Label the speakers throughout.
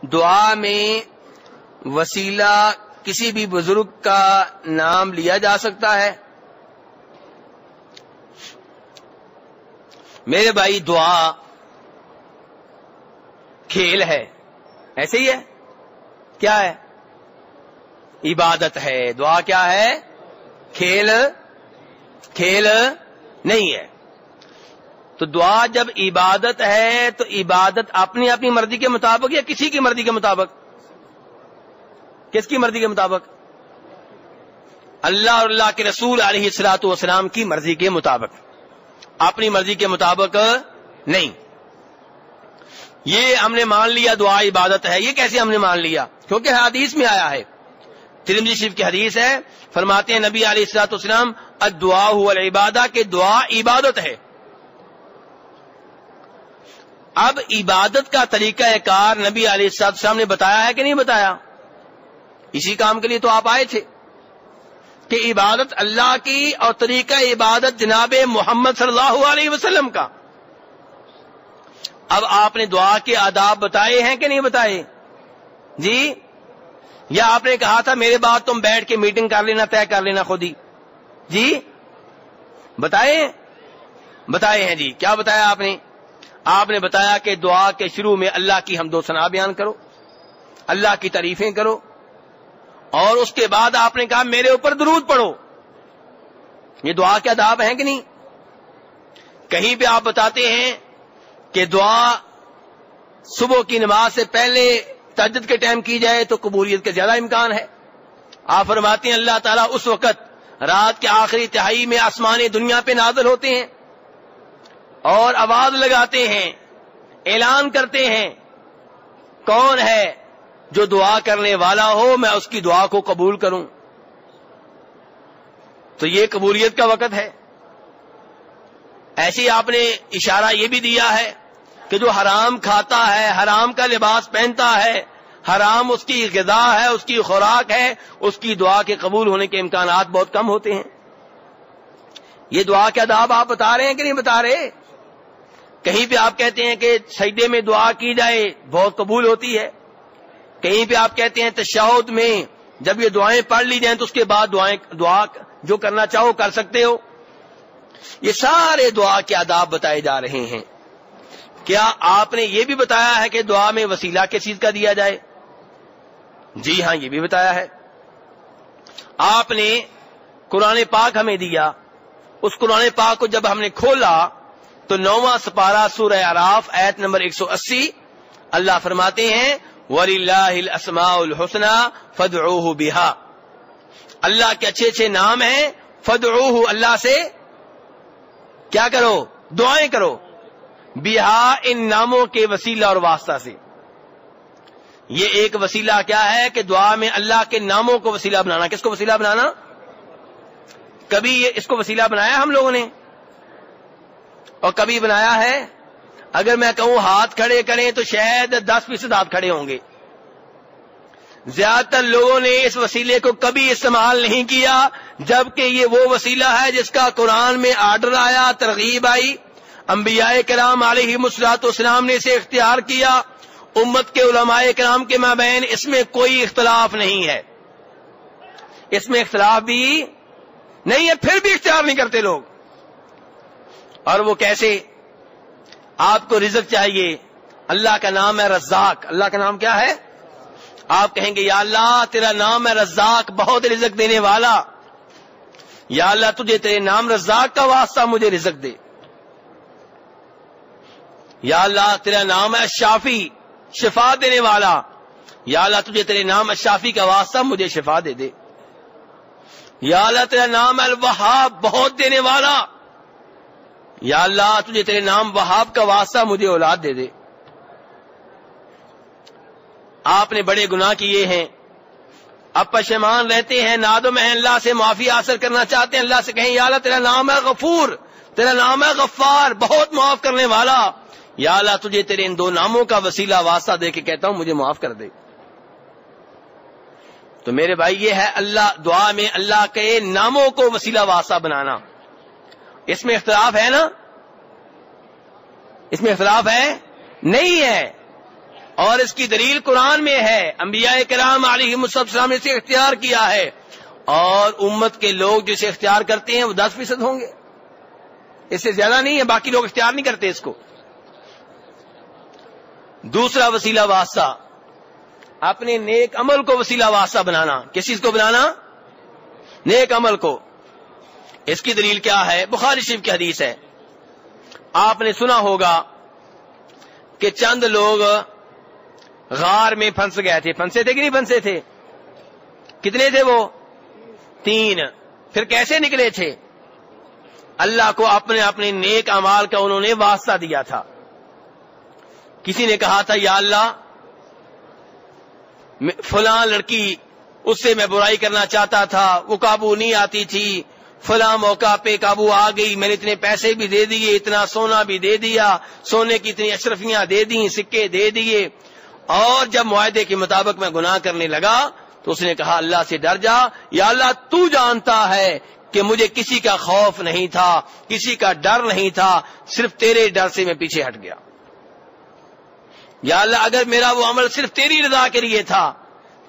Speaker 1: دعا میں وسیلہ کسی بھی بزرگ کا نام لیا جا سکتا ہے؟ میرے بھائی دعا کھیل ہے، ایسے ہی ہے؟ کیا ہے؟ عبادت ہے۔ دعا کیا ہے؟ کھیل نہیں ہے۔ تو دعا جب عبادت ہے تو عبادت اپنی اپنی مرضی کے مطابق یا کسی کی مرضی کے مطابق؟ کس کی مرضی کے مطابق؟ اللہ اور اللہ کے رسول علیہ الصلوۃ والسلام کی مرضی کے مطابق، اپنی مرضی کے مطابق نہیں۔ یہ ہم نے مان لیا دعا عبادت ہے۔ یہ کیسے ہم نے مان لیا؟ کیونکہ حدیث میں آیا ہے، ترمذی شریف کی حدیث ہے، فرماتے ہیں نبی علیہ الصلوۃ والسلام الدعاء هو العبادہ، کہ دعا عبادت ہے۔ اب عبادت کا طریقہ کار نبی علیہ الصلوۃ والسلام نے بتایا ہے کہ نہیں بتایا؟ اسی کام کے لیے تو آپ آئے تھے کہ عبادت اللہ کی اور طریقہ عبادت جناب محمد صلی اللہ علیہ وسلم کا۔ اب آپ نے دعا کے آداب بتائے ہیں کہ نہیں بتائے؟ جی، یا آپ نے کہا تھا میرے بعد تم بیٹھ کے میٹنگ کر لینا، طے کر لینا خود ہی؟ جی بتائے ہیں۔ جی کیا بتایا آپ نے؟ آپ نے بتایا کہ دعا کے شروع میں اللہ کی حمد و ثنا بیان کرو، اللہ کی تعریفیں کرو، اور اس کے بعد آپ نے کہا میرے اوپر درود پڑھو۔ یہ دعا کے آداب ہیں کہ نہیں؟ کہیں پہ آپ بتاتے ہیں کہ دعا صبح کی نماز سے پہلے تہجد کے ٹائم کی جائے تو قبولیت کا زیادہ امکان ہے۔ آپ فرماتے ہیں اللہ تعالیٰ اس وقت رات کے آخری تہائی میں آسمان دنیا پہ نازل ہوتے ہیں اور آواز لگاتے ہیں، اعلان کرتے ہیں کون ہے جو دعا کرنے والا ہو میں اس کی دعا کو قبول کروں۔ تو یہ قبولیت کا وقت ہے۔ ایسے آپ نے اشارہ یہ بھی دیا ہے کہ جو حرام کھاتا ہے، حرام کا لباس پہنتا ہے، حرام اس کی غذا ہے، اس کی خوراک ہے، اس کی دعا کے قبول ہونے کے امکانات بہت کم ہوتے ہیں۔ یہ دعا کے آداب آپ بتا رہے ہیں کہ نہیں بتا رہے؟ کہیں پہ آپ کہتے ہیں کہ سجدے میں دعا کی جائے بہت قبول ہوتی ہے، کہیں پہ آپ کہتے ہیں تشہد میں جب یہ دعائیں پڑھ لی جائیں تو اس کے بعد دعا جو کرنا چاہو کر سکتے ہو۔ یہ سارے دعا کے آداب بتائے جا رہے ہیں۔ کیا آپ نے یہ بھی بتایا ہے کہ دعا میں وسیلہ کس چیز کا دیا جائے؟ جی ہاں، یہ بھی بتایا ہے۔ آپ نے قرآن پاک ہمیں دیا، اس قرآن پاک کو جب ہم نے کھولا تو 9واں سپارہ سورہ اعراف آیت نمبر 180 اللہ فرماتے ہیں وَلِلَّهِ الْأَسْمَاءُ الْحُسْنَى فَادْعُوهُ بِهَا، اللہ کے اچھے اچھے نام ہیں، فَادْعُوهُ، اللہ سے کیا کرو؟ دعائیں کرو، بِهَا، ان ناموں کے وسیلہ اور واسطہ سے۔ یہ ایک وسیلہ کیا ہے کہ دعا میں اللہ کے ناموں کو وسیلہ بنانا۔ کس کو وسیلہ بنانا؟ کبھی اس کو وسیلہ بنایا ہم لوگوں نے اور کبھی بنایا ہے؟ اگر میں کہوں ہاتھ کھڑے کریں تو شاید 10% ہاتھ کھڑے ہوں گے۔ زیادہ تر لوگوں نے اس وسیلے کو کبھی استعمال نہیں کیا، جبکہ یہ وہ وسیلہ ہے جس کا قرآن میں آرڈر آیا، ترغیب آئی، انبیاء کرام علیہم الصلوۃ والسلام نے اسے اختیار کیا، امت کے علماء کرام کے مابین اس میں کوئی اختلاف نہیں ہے، اس میں اختلاف بھی نہیں ہے، پھر بھی اختیار نہیں کرتے لوگ۔ اور وہ کیسے؟ آپ کو رزق چاہیے، اللہ کا نام ہے رزاق، اللہ کا نام کیا ہے؟ آپ کہیں گے یا اللہ تیرا نام ہے رزاق، بہت رزق دینے والا، یا اللہ تجھے تیرے نام رزاق کا واسطہ مجھے رزق دے، یا اللہ تیرا نام ہے شافی، شفا دینے والا، یا اللہ تجھے تیرے نام الشافی کا واسطہ مجھے شفا دے دے، یا اللہ تیرا نام ہے الوہاب، بہت دینے والا، یا اللہ تجھے تیرے نام وہاب کا واسطہ مجھے اولاد دے دے۔ آپ نے بڑے گناہ کیے ہیں، اب پشیمان رہتے ہیں، نادم ہیں، اللہ سے معافی حاصل کرنا چاہتے ہیں، اللہ سے کہیں یا اللہ تیرا نام ہے غفور، تیرا نام ہے غفار، بہت معاف کرنے والا، یا اللہ تجھے تیرے ان دو ناموں کا وسیلہ واسطہ دے کے کہتا ہوں مجھے معاف کر دے۔ تو میرے بھائی یہ ہے اللہ دعا میں اللہ کے ناموں کو وسیلہ واسطہ بنانا۔ اس میں اختلاف ہے نا؟ اس میں اختلاف ہے؟ نہیں ہے۔ اور اس کی دلیل قرآن میں ہے، انبیاء کرام علیہم السلام نے اسے اختیار کیا ہے، اور امت کے لوگ جسے اختیار کرتے ہیں وہ 10% ہوں گے، اس سے زیادہ نہیں ہے، باقی لوگ اختیار نہیں کرتے اس کو۔ دوسرا وسیلہ واسطہ، اپنے نیک عمل کو وسیلہ واسطہ بنانا۔ کس چیز کو بنانا؟ نیک عمل کو۔ اس کی دلیل کیا ہے؟ بخاری شریف کی حدیث ہے، آپ نے سنا ہوگا کہ چند لوگ غار میں پھنس گئے تھے۔ پھنسے تھے کہ نہیں پھنسے تھے؟ کتنے تھے وہ؟ 3۔ پھر کیسے نکلے تھے؟ اللہ کو اپنے اپنے نیک اعمال کا انہوں نے واسطہ دیا تھا۔ کسی نے کہا تھا یا اللہ فلاں لڑکی، اس سے میں برائی کرنا چاہتا تھا، وہ قابو نہیں آتی تھی، فلاں موقع پہ قابو آ گئی، میں نے اتنے پیسے بھی دے دیے، اتنا سونا بھی دے دیا، سونے کی اتنی اشرفیاں دے دیں، سکے دے دیے، اور جب معاہدے کے مطابق میں گناہ کرنے لگا تو اس نے کہا اللہ سے ڈر جا، یا اللہ تو جانتا ہے کہ مجھے کسی کا خوف نہیں تھا، کسی کا ڈر نہیں تھا، صرف تیرے ڈر سے میں پیچھے ہٹ گیا۔ یا اللہ اگر میرا وہ عمل صرف تیری رضا کے لیے تھا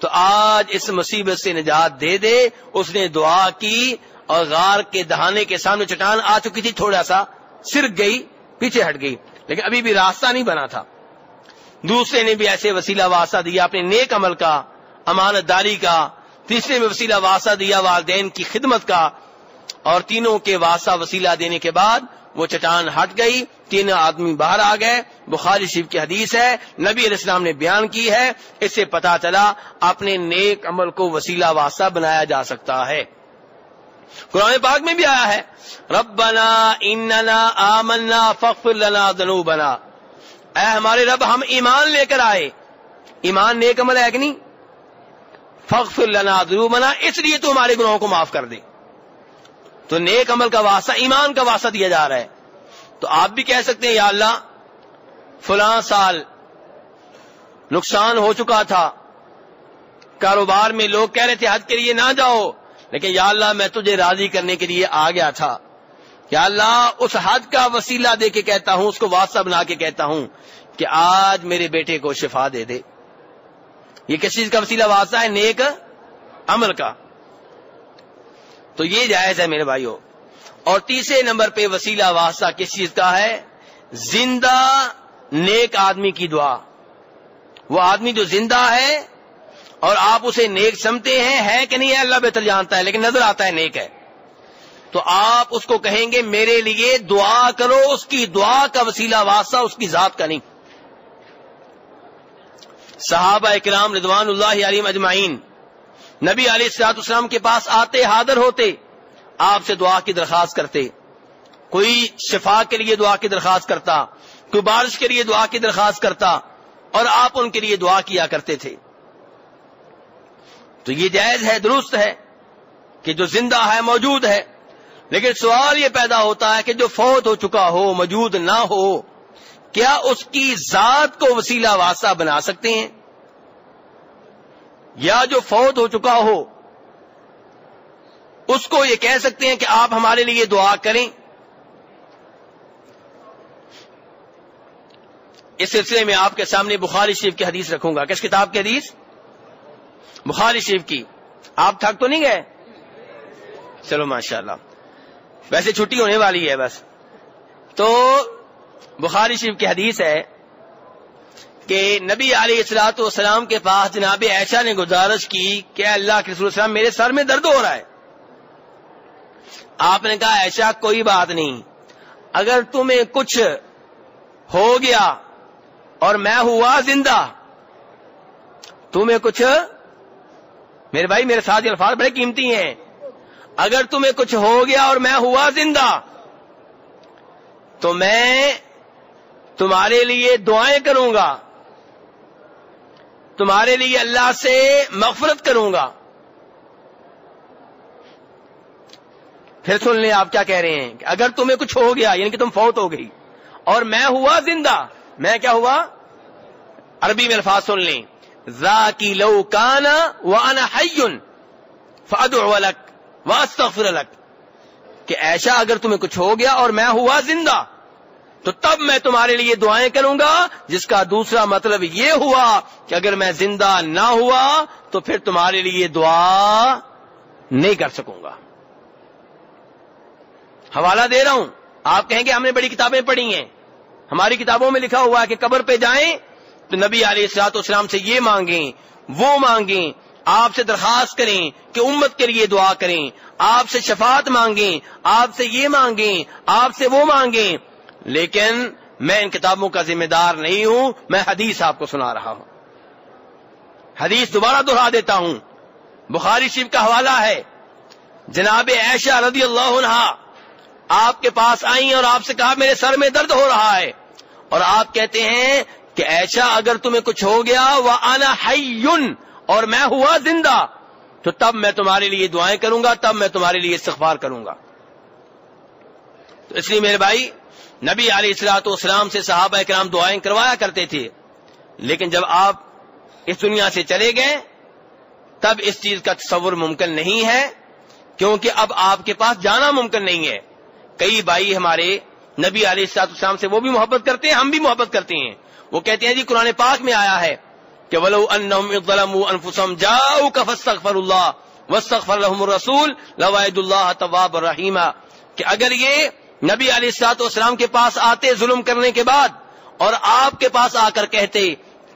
Speaker 1: تو آج اس مصیبت سے نجات دے دے۔ اس نے دعا کی اور غار کے دہانے کے سامنے چٹان آ چکی تھی، تھوڑا سا سرک گئی، پیچھے ہٹ گئی، لیکن ابھی بھی راستہ نہیں بنا تھا۔ دوسرے نے بھی ایسے وسیلہ واسطہ دیا اپنے نیک عمل کا، امانت داری کا۔ تیسرے میں وسیلہ واسطہ دیا والدین کی خدمت کا، اور تینوں کے واسطہ وسیلہ دینے کے بعد وہ چٹان ہٹ گئی، 3 آدمی باہر آ گئے۔ بخاری شریف کی حدیث ہے، نبی علیہ السلام نے بیان کی ہے۔ اس سے پتا چلا اپنے نیک عمل کو وسیلہ واسطہ بنایا جا سکتا ہے۔ قرآن پاک میں بھی آیا ہے ربنا اننا آمنا فاغفر لنا ذنوبنا، اے ہمارے رب ہم ایمان لے کر آئے۔ ایمان نیک عمل ہے کہ نہیں؟ فاغفر لنا ذنوبنا، اس لیے تو ہمارے گناہوں کو معاف کر دے۔ تو نیک عمل کا واسطہ، ایمان کا واسطہ دیا جا رہا ہے۔ تو آپ بھی کہہ سکتے ہیں یا اللہ فلاں سال نقصان ہو چکا تھا، کاروبار میں لوگ کہہ رہے تھے حج کے لیے نہ جاؤ، لیکن یا اللہ میں تجھے راضی کرنے کے لیے آ گیا تھا۔ یا اللہ اس حج کا وسیلہ دے کے کہتا ہوں، اس کو واسطہ بنا کے کہتا ہوں کہ آج میرے بیٹے کو شفا دے دے۔ یہ کس چیز کا وسیلہ واسطہ ہے؟ نیک عمل کا۔ تو یہ جائز ہے میرے بھائیوں۔ اور تیسرے نمبر پہ وسیلہ واسطہ کس چیز کا ہے؟ زندہ نیک آدمی کی دعا۔ وہ آدمی جو زندہ ہے اور آپ اسے نیک سمجھتے ہیں، ہے کہ نہیں ہے اللہ بہتر جانتا ہے، لیکن نظر آتا ہے نیک ہے، تو آپ اس کو کہیں گے میرے لیے دعا کرو۔ اس کی دعا کا وسیلہ واسطہ اس کی ذات کا نہیں۔ صحابہ اکرام رضوان اللہ علیہم اجمعین نبی علیہ الصلوۃ والسلام کے پاس آتے، حاضر ہوتے، آپ سے دعا کی درخواست کرتے۔ کوئی شفا کے لیے دعا کی درخواست کرتا، کوئی بارش کے لیے دعا کی درخواست کرتا، اور آپ ان کے لیے دعا کیا کرتے تھے۔ تو یہ جائز ہے، درست ہے کہ جو زندہ ہے، موجود ہے، لیکن سوال یہ پیدا ہوتا ہے کہ جو فوت ہو چکا ہو، موجود نہ ہو، کیا اس کی ذات کو وسیلہ واسطہ بنا سکتے ہیں؟ یا جو فوت ہو چکا ہو اس کو یہ کہہ سکتے ہیں کہ آپ ہمارے لیے دعا کریں؟ اس سلسلے میں آپ کے سامنے بخاری شریف کی حدیث رکھوں گا۔ کس کتاب کی حدیث؟ بخاری شریف کی۔ آپ تھک تو نہیں گئے؟ چلو ماشاءاللہ، ویسے چھٹی ہونے والی ہے بس۔ تو بخاری شریف کی حدیث ہے کہ نبی علیہ الصلوۃ والسلام کے پاس جناب عائشہ نے گزارش کی کہ اللہ کے رسول السلام میرے سر میں درد ہو رہا ہے۔ آپ نے کہا عائشہ کوئی بات نہیں، اگر تمہیں کچھ ہو گیا اور میں ہوا زندہ، تمہیں کچھ، میرے بھائی میرے ساتھ یہ الفاظ بڑے قیمتی ہیں، اگر تمہیں کچھ ہو گیا اور میں ہوا زندہ تو میں تمہارے لیے دعائیں کروں گا، تمہارے لیے اللہ سے مغفرت کروں گا۔ پھر سن لیں آپ کیا کہہ رہے ہیں کہ اگر تمہیں کچھ ہو گیا یعنی کہ تم فوت ہو گئی اور میں ہوا زندہ، میں کیا ہوا؟ عربی میں الفاظ سن لیں، ذاکی لو کان وانا حی فادعو لک واستغفر لک، کہ عائشہ اگر تمہیں کچھ ہو گیا اور میں ہوا زندہ تو تب میں تمہارے لیے دعائیں کروں گا، جس کا دوسرا مطلب یہ ہوا کہ اگر میں زندہ نہ ہوا تو پھر تمہارے لیے دعا نہیں کر سکوں گا۔ حوالہ دے رہا ہوں، آپ کہیں گے ہم نے بڑی کتابیں پڑھی ہیں، ہماری کتابوں میں لکھا ہوا ہے کہ قبر پہ جائیں تو نبی علیہ الصلوۃ والسلام سے یہ مانگیں، وہ مانگیں، آپ سے درخواست کریں کہ امت کے لیے دعا کریں، آپ سے شفاعت مانگیں، آپ سے یہ مانگیں، آپ سے وہ مانگیں، لیکن میں ان کتابوں کا ذمہ دار نہیں ہوں، میں حدیث آپ کو سنا رہا ہوں۔ حدیث دوبارہ دہرا دیتا ہوں، بخاری شریف کا حوالہ ہے، جناب عائشہ رضی اللہ عنہا آپ کے پاس آئیں اور آپ سے کہا میرے سر میں درد ہو رہا ہے، اور آپ کہتے ہیں کہ عائشہ اگر تمہیں کچھ ہو گیا وَأَنَا حَيٌّ، اور میں ہوا زندہ، تو تب میں تمہارے لیے دعائیں کروں گا، تب میں تمہارے لیے استغفار کروں گا۔ تو اس لیے میرے بھائی، نبی علیہ الصلوۃ والسلام سے صحابہ کرام دعائیں کروایا کرتے تھے، لیکن جب آپ اس دنیا سے چلے گئے تب اس چیز کا تصور ممکن نہیں ہے، کیونکہ اب آپ کے پاس جانا ممکن نہیں ہے۔ کئی بھائی ہمارے نبی علیہ الصلوۃ والسلام سے وہ بھی محبت کرتے ہیں، ہم بھی محبت کرتے ہیں، وہ کہتے ہیں جی قرآن پاک میں آیا ہے کہ وَلَوْ أَنَّهُمْ إِذْ ظَلَمُوا أَنفُسَهُمْ جَاءُوكَ فَاسْتَغْفَرُوا اللَّهَ وَاسْتَغْفَرَ لَهُمُ الرَّسُولُ لَوَجَدُوا اللَّهَ تَوَّابًا رَحِيمًا، کہ اگر یہ نبی علیہ الصلوۃ والسلام کے پاس آتے ظلم کرنے کے بعد اور آپ کے پاس آ کر کہتے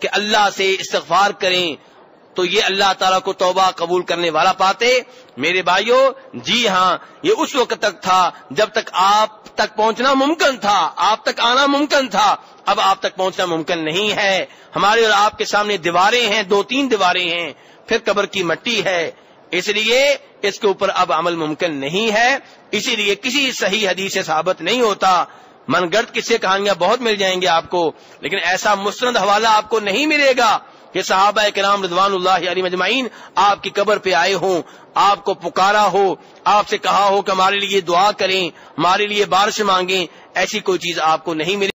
Speaker 1: کہ اللہ سے استغفار کریں تو یہ اللہ تعالیٰ کو توبہ قبول کرنے والا پاتے، میرے بھائیوں جی ہاں، یہ اس وقت تک تھا جب تک آپ تک پہنچنا ممکن تھا، آپ تک آنا ممکن تھا، اب آپ تک پہنچنا ممکن نہیں ہے۔ ہمارے اور آپ کے سامنے دیواریں ہیں، 2-3 دیواریں ہیں، پھر قبر کی مٹی ہے، اس لیے اس کے اوپر اب عمل ممکن نہیں ہے، اسی لیے کسی صحیح حدیث سے ثابت نہیں ہوتا۔ من گڑت قصے کہانیاں بہت مل جائیں گے آپ کو، لیکن ایسا مستند حوالہ آپ کو نہیں ملے گا کہ صحابہ کرام رضوان اللہ علیہم اجمعین آپ کی قبر پہ آئے ہوں، آپ کو پکارا ہو، آپ سے کہا ہو کہ ہمارے لیے دعا کریں، ہمارے لیے بارش مانگیں، ایسی کوئی چیز آپ کو نہیں ملے